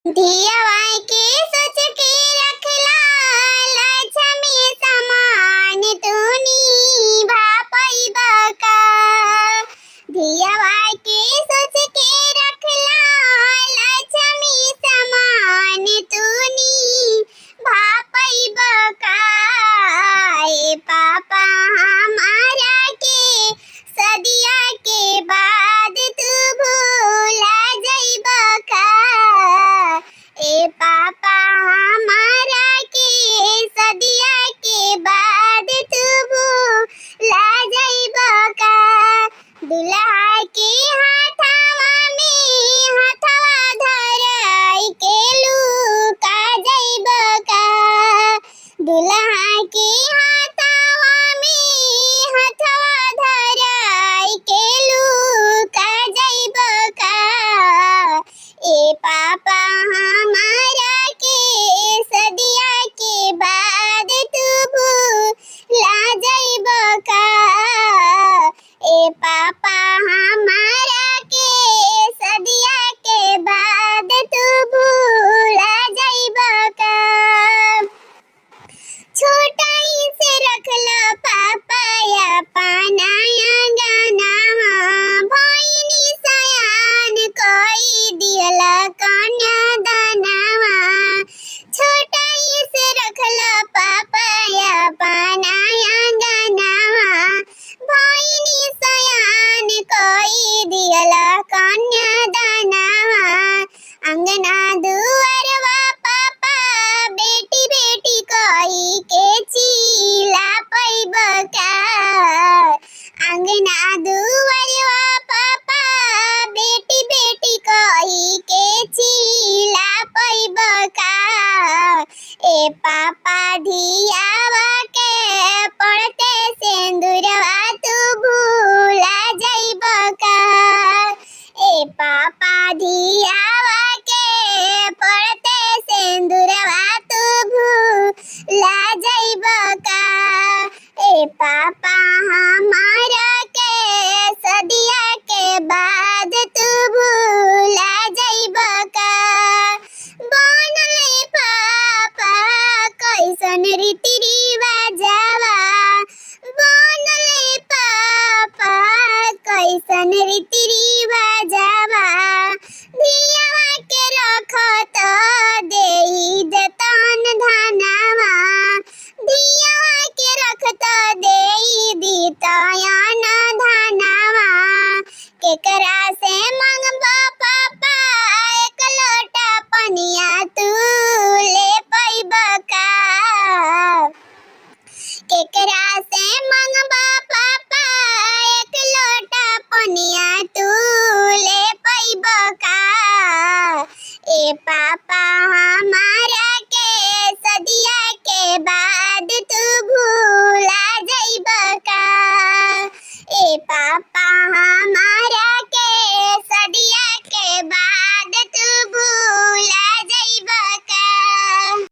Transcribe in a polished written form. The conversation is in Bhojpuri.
धियावा के सोच के रखला लक्ष्मी समान तूनी भापैबा का। धियावा के सोच के रखला लक्ष्मी समान तूनी भापैबा का। ए पापा हमारा के सदिया के बाद तू भूला जइबा का। ए पापा हमारा के सदिया के बाद तू भूला जइबा का। दुल्हा के हाथवा में हाथवा धराई के लुका जइबा का। दुल्हा के हाथवा में हाथवा धराई के लुका जइबा का। ए पापा हमारा के सदिया के बाद तू भूला जइबा का। ए पापा हमारा के सदिया के बाद तू भूला जइबा का। छोटाई से रखला पापा अपना अंगनावा। भइनी सयान कई दियला कन्यादानवा। छोटाई से रखला पापा अपना अंगनावा। भइनी सयान कई दियला कन्यादानवा। अंगना दुआरवा पापा बेटी बेटी कई के चिल्ला पैबा का। अंगना दुआरवा पापा बेटी बेटी कई के चिल्ला पैबा का। ए पापा धियावा के पड़ते सिंदूरवा तू भूला जइबा का। ए पापा धियावा के पड़ते सिंदूरवा तू भूला जइबा का। ए पापा हमारा के सदिया के बाद तू भूला जइबा का। बनले पापा कैसन रीति रिवाजवा। बनले पापा कैसन रीति रिवाजवा। धियावा के रखत देई देतन धनवा। धियावा के रखत देई दीतयन धनवा। केकरा से मंगबा पापा एक लोटा पनिया तू ले पैबा का। केकरा से मंगबा पापा एक लोटा पनिया तू ले पैबा का। ए पापा हमारा के सदिया के बाद तू भूला जइबा का। ए पापा हमारा